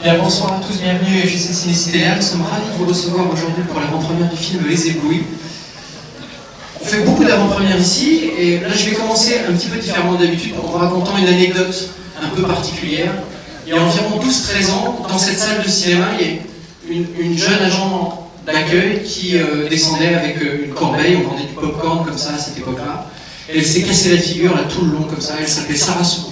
Bien, bonsoir à tous, bienvenue chez Ciné Cinéa. Nous sommes ravis de vous recevoir aujourd'hui pour l'avant-première du film Les Éblouis. On fait beaucoup d'avant-premières ici, et là je vais commencer un petit peu différemment d'habitude en vous racontant une anecdote un peu particulière. Il y a environ 12-13 ans, dans cette salle de cinéma, il y a une jeune agent d'accueil qui descendait avec une corbeille, on vendait du pop-corn comme ça à cette époque-là. Et elle s'est cassée la figure là tout le long comme ça, elle s'appelait Sarah Souk.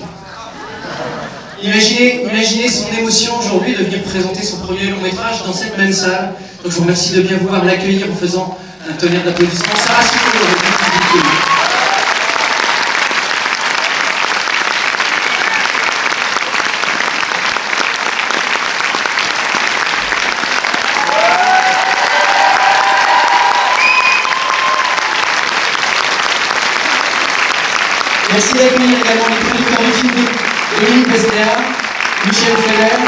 Imaginez son émotion aujourd'hui de venir présenter son premier long métrage dans cette même salle. Donc je vous remercie de bien vouloir l'accueillir en faisant un tonnerre d'applaudissements. Sarah Souk. Merci d'accueillir également les producteurs du film Dominique Besnéard, Michel Feller,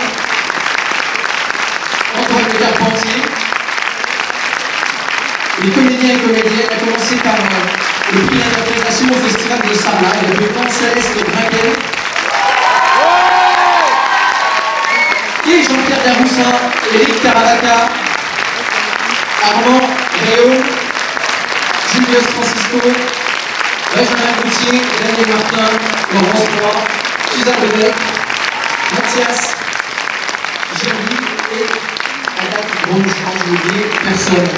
Antoine Le Carpentier, les comédiens et comédiennes, à commencer par le prix d'interprétation au Festival de Sarlat, et le temps Céleste Braquet, et Jean-Pierre Daroussin, Éric Caravaca, Armand Réau, Julius Francisco, Benjamin Gauthier, Daniel Martin, Laurence Roy, Suzanne Lebec, Mathias Gerly et Agathe Ronge. Je n'ai oublié personne.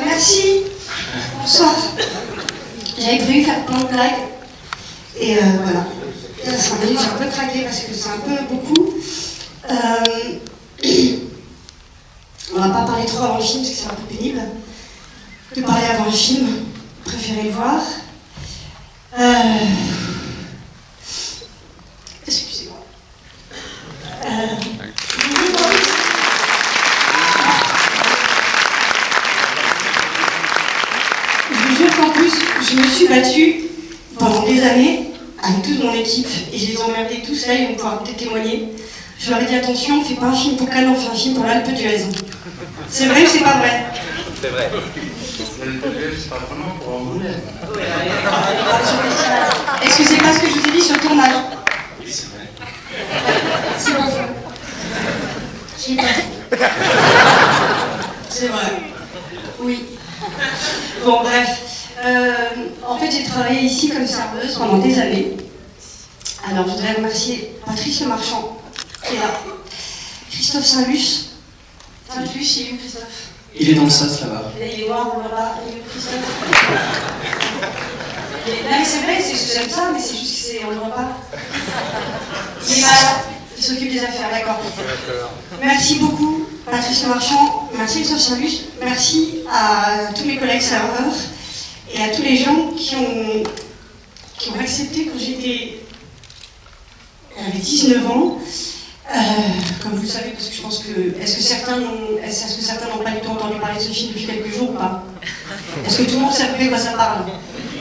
Merci. Bonsoir. J'avais prévu faire plein de blagues. Et voilà. Là, 5 minutes, j'ai un peu craqué parce que c'est un peu beaucoup. On va pas parler trop avant le film parce que c'est un peu pénible. De parler avant le film. Préférez le voir. Excusez-moi. Je vous jure qu'en plus, je me suis battue pendant des années avec toute mon équipe et je les ai emmerdés tous là, ils vont pouvoir peut-être témoigner. Je leur ai dit attention, on ne fait pas un film pour Cannes, on fait un film pour l'Alpe d'Huez. C'est vrai ou c'est pas vrai? C'est vrai. L'Alpe d'Huez, c'est pas vraiment pour Angoulême. Est-ce que c'est pas ce que je vous ai dit sur le tournage? Oui, c'est vrai. C'est pas faux. J'ai pas faux. C'est vrai. Oui. Bon, bref. En fait, j'ai travaillé ici comme serveuse pendant des années. Alors, je voudrais remercier Patrice Le Marchand, qui est là. Christophe Saint-Luce. Saint-Luce, il est où, Christophe? Il est dans le sas là-bas. Il est noir, on le voit pas. Il est où, Christophe? Non, mais c'est vrai, j'aime ça, mais c'est juste que c'est, on le voit pas. Il est là, il s'occupe des affaires, d'accord. Merci beaucoup, Patrice Le Marchand. Merci, Christophe Saint-Luce. Merci à tous mes collègues serveurs. Et à tous les gens qui ont accepté quand j'avais 19 ans, comme vous le savez, parce que je pense que, est-ce que certains n'ont pas du tout entendu parler de ce film depuis quelques jours ou pas? Est-ce que tout le monde sait à peu près de quoi ça parle?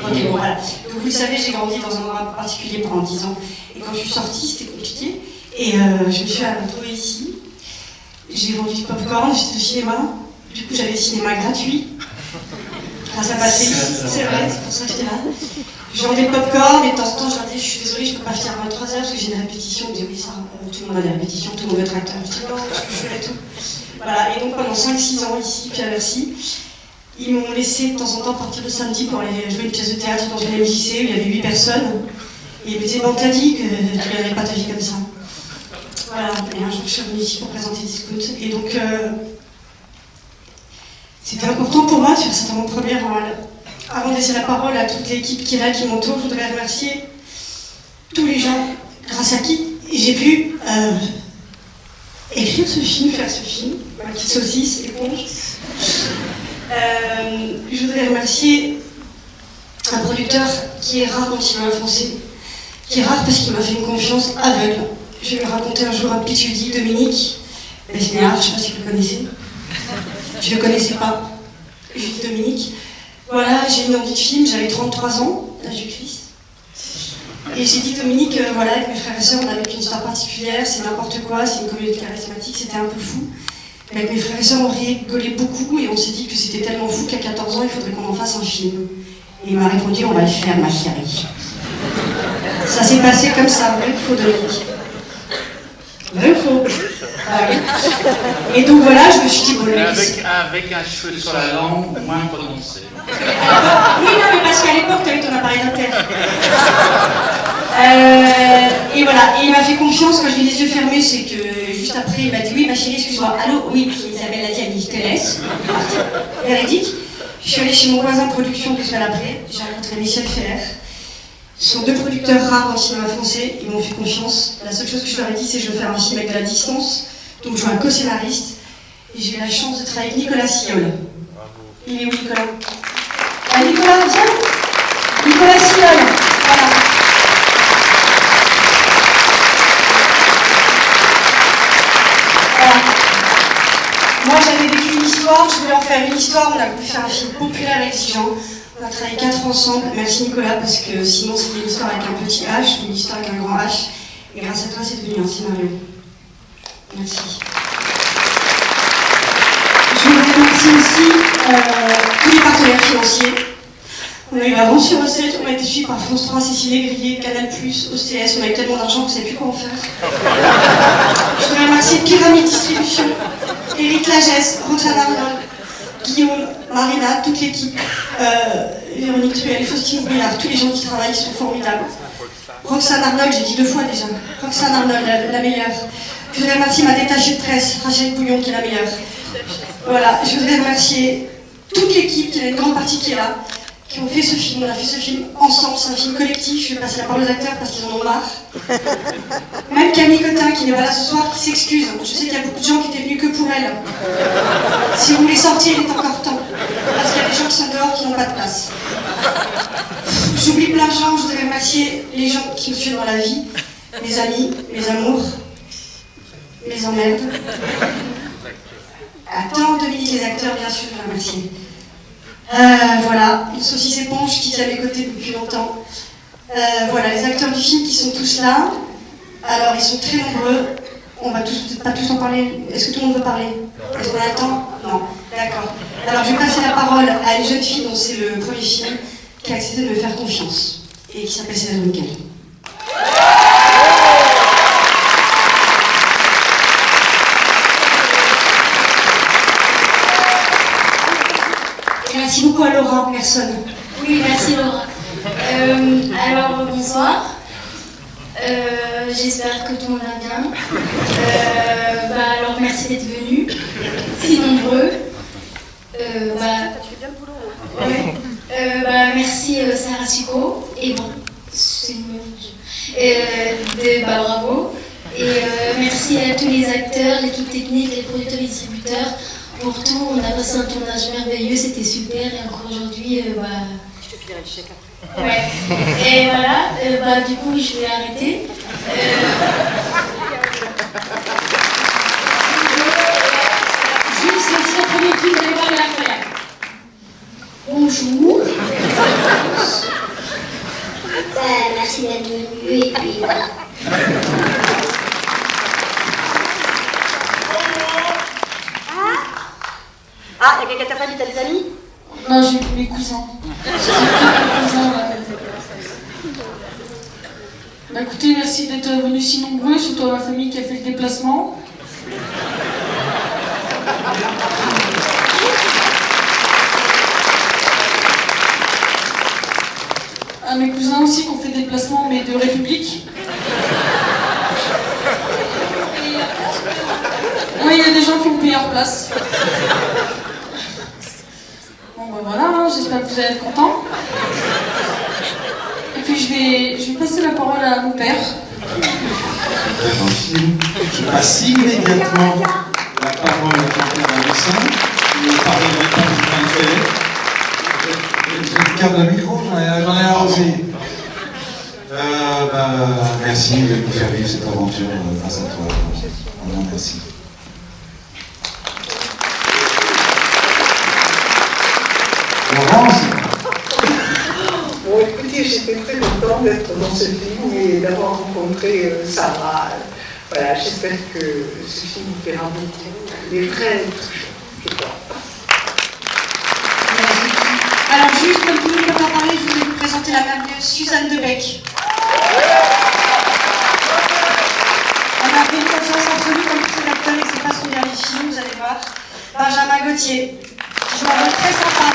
Ok, bon voilà. Donc vous le savez, j'ai grandi dans un endroit particulier pendant 10 ans. Et quand je suis sortie, c'était compliqué. Et je me suis retrouvée ici. J'ai vendu du pop-corn, j'étais au cinéma. Du coup, j'avais le cinéma gratuit. Grâce à Patrice, c'est vrai, c'est pour ça que j'étais là. Je vendais le popcorn et de temps en temps je leur disais, je suis désolée, je peux pas finir à 23h parce que j'ai une répétition. Ils me disaient, oui, ça, tout le monde a des répétitions, tout le monde veut être acteur. Je dis non, parce que je ferai tout. Voilà, et donc pendant 5-6 ans ici, puis à Bercy, ils m'ont laissé de temps en temps partir le samedi pour aller jouer une pièce de théâtre dans une MJC où il y avait 8 personnes. Et ils me disaient, bon, t'as dit que tu ne gagnerais pas ta vie comme ça. Voilà, et un jour je suis revenue ici pour présenter Discount. Et donc, c'était important pour moi de faire cette avant-première. Avant de laisser la parole à toute l'équipe qui est là, qui m'entoure, je voudrais remercier tous les gens grâce à qui j'ai pu écrire ce film, faire ce film, ma petite saucisse, éponge. Je voudrais remercier un producteur qui est rare quand il m'a influencé, qui est rare parce qu'il m'a fait une confiance aveugle. Je vais lui raconter un jour un pitch, je lui dis Dominique Besnéard, je ne sais pas si vous le connaissez. Je ne le connaissais pas. Je lui dis Dominique, voilà, j'ai une envie de film, j'avais 33 ans, l'âge du Christ. Et j'ai dit, Dominique, voilà, avec mes frères et sœurs, on avait une histoire particulière, c'est n'importe quoi, c'est une communauté charismatique, c'était un peu fou. Mais avec mes frères et sœurs, on rigolait beaucoup et on s'est dit que c'était tellement fou qu'à 14 ans, il faudrait qu'on en fasse un film. Et il m'a répondu, on va le faire, ma chérie. Ça s'est passé comme ça, vrai ou faux, Dominique? Vrai ou faux? Ah oui. Et donc voilà, je me suis dit, bon, avec un cheveu sur la langue moins prononcé. Oui, non, mais parce qu'à l'époque, tu avais ton appareil dentaire. Et voilà, et il m'a fait confiance quand je lui ai les yeux fermés, c'est que juste après, il m'a dit, oui, ma chérie, excuse-moi, allô, oui, puis Isabelle l'a dit, elle dit, je te laisse. Véridique. Je suis allée chez mon voisin de production 2 semaines après, j'ai rencontré Michel Feller. Ce sont 2 producteurs rares dans le cinéma français, ils m'ont fait confiance. La seule chose que je leur ai dit, c'est que je veux faire un film avec de la distance, donc je veux un co-scénariste. Et j'ai eu la chance de travailler avec Nicolas Sillol. Il est où, Nicolas? Ah, Nicolas, viens. Nicolas Sillol, voilà. Voilà. Moi, j'avais vécu une histoire, je voulais en faire une histoire, on a voulu faire un film populaire et exigeant. On a travaillé 4 ensemble, merci Nicolas, parce que sinon c'était une histoire avec un petit H, une histoire avec un grand H. Et grâce à toi, c'est devenu un scénario. Merci. Je voudrais remercier aussi tous les partenaires financiers. On a eu la vente sur recette, on a été suivi par France 3, Cécile Grillet, Canal+, OCS, on a eu tellement d'argent qu'on ne savait plus quoi en faire. Je voudrais remercier Pyramide Distribution, Éric Lagesse, Roxane Arnold, Guillaume, Marina, toute l'équipe, Véronique Truel, Faustine Brouillard, tous les gens qui travaillent sont formidables. Roxane Arnold, j'ai dit 2 fois déjà. Roxane Arnold, la meilleure. Je voudrais remercier ma détachée de presse, Rachel Bouillon, qui est la meilleure. Voilà, je voudrais remercier toute l'équipe, qui a une grande partie qui est là, qui ont fait ce film. On a fait ce film ensemble, c'est un film collectif. Je vais passer la parole aux acteurs parce qu'ils en ont marre. Même Camille Cotin, qui n'est pas là ce soir, qui s'excuse. Je sais qu'il y a beaucoup de gens qui étaient venus que pour elle. Si vous voulez sortir, il est encore temps. Parce qu'il y a des gens qui sont dehors qui n'ont pas de place. J'oublie plein de gens, je voudrais remercier les gens qui me suivent dans la vie, mes amis, mes amours, mes emmerdes. Attends, Dominique, les acteurs, bien sûr, je les remercie. Voilà, une saucisse éponge qui est à mes côtés depuis longtemps. Voilà, les acteurs du film qui sont tous là. Alors, ils sont très nombreux. On va peut-être pas tous en parler. Est-ce que tout le monde veut parler? Est-ce qu'on a le temps? Non, d'accord. Alors, je vais passer la parole à une jeune fille dont c'est le premier film, qui a accepté de me faire confiance et qui s'appelle Céline Michael. Merci beaucoup à Laura, personne. Oui, merci Laura. Alors, bonsoir. J'espère que tout le monde va bien. Alors, merci d'être venus, si nombreux. Merci Sarah Succo. Et bon, c'est une meuf. Bravo. Et merci à tous les acteurs, l'équipe technique, les producteurs et distributeurs. Pour tout, on a passé un tournage merveilleux, c'était super. Et encore aujourd'hui, Je te filerai le chèque après. Ouais. Et voilà, du coup, je vais arrêter. Juste, c'est le premier film, vous allez voir l'incroyable. Bonjour. Merci d'être venu et puis voilà. Ah, il y a quelqu'un de ta famille, t'as des amis? Non, j'ai tous mes cousins. Écoutez, merci d'être venus si nombreux, surtout à ma famille qui a fait le déplacement. À mes cousins aussi qui ont fait le déplacement, mais de République. Oui, il y a des gens qui ont payé leur place. Bon, voilà, hein, j'espère que vous allez être contents. Et puis je vais passer la parole à mon père. Je passe immédiatement la parole à Jean-Pierre Ravessin, qui ne parlerait pas du plein de fait. Je garde le micro, j'en ai arrosé. Merci de nous faire vivre cette aventure grâce à toi. Vraiment merci. Laurence. Bon, écoutez, merci, j'étais très contente d'être dans ce film et d'avoir rencontré Sarah. Voilà, j'espère que ce film vous plaira beaucoup. Il est très touchant, je crois. Alors juste, comme tout le monde peut en parler, je voulais vous présenter la merveilleuse Suzanne Debec. Elle a fait une confiance absolue comme tous les acteurs et c'est pas son dernier film, vous allez voir. Benjamin Gauthier, qui joue un rôle très sympa.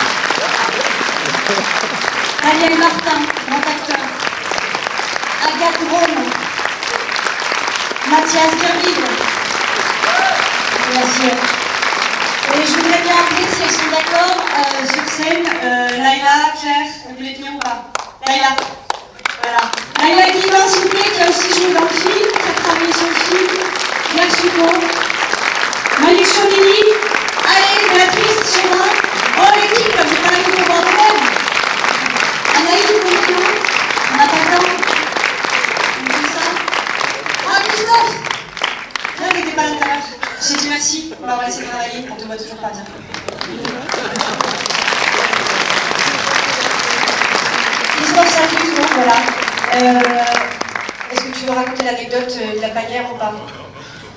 Daniel Martin, grand acteur. Agathe Rome. Mathias Gerwig. Merci. Et je voudrais bien appeler, si elles sont d'accord, sur scène, Laïla, Claire, vous voulez venir ou pas? Laïla. Voilà. Laïla Guivan, s'il vous plaît, qui a aussi joué dans le film, qui a travaillé sur le film. Claire Succo. Manu Chauvigny. Allez, Béatrice, Chérin. Oh, l'équipe, j'ai pas la vie pour voir de même. Anaïs, vous voulez venir? On n'a pas le temps. On fait ça. Ah, Christophe! Là, il n'était pas là tout à l'heure. J'ai dit merci, on va laisser travailler, on te voit toujours pas bien. Christophe s'accuse, donc voilà. Est-ce que tu veux raconter l'anecdote de la panière ou pas?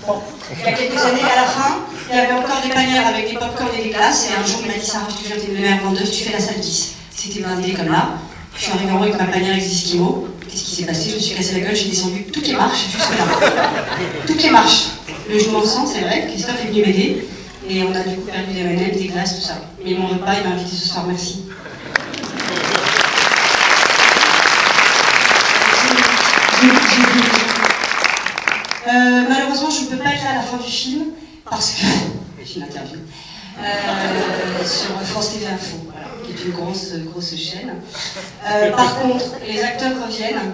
Bon, il y a quelques années, à la fin, il y avait encore des panières avec des pop-corn et des glaces, et un jour il m'a dit Sarah, je te jure, t'es une meilleure vendeuse, tu fais la salle 10. C'était blindé comme là. Je suis arrivée en haut avec ma panière Existimo. Qu'est-ce qui s'est passé? Je me suis cassé la gueule, j'ai descendu toutes les marches, jusque là. Toutes les marches. Le jour ensemble, c'est vrai, Christophe est venu m'aider et on a du coup perdu des M&M's, des glaces, tout ça. Mais mon repas, il m'a invité ce soir, merci. Malheureusement, je ne peux pas être là à la fin du film parce que j'ai une interview sur France TV Info, voilà, qui est une grosse chaîne. Par contre, les acteurs reviennent.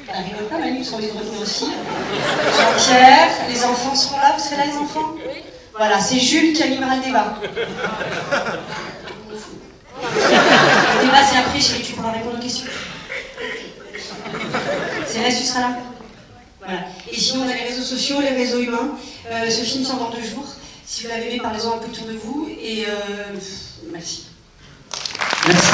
Elle rigole pas, Manu, ils sont envie de revenir aussi. Jean-Pierre, les enfants seront là, vous serez là les enfants? Voilà, c'est Jules qui animera le débat. Le débat c'est après, chérie, tu pourras répondre aux questions. Céleste, tu seras là? Voilà. Et sinon, on a les réseaux sociaux, les réseaux humains. Ce film sort dans 2 jours. Si vous l'avez aimé, parlez-en un peu autour de vous. Et merci. Merci.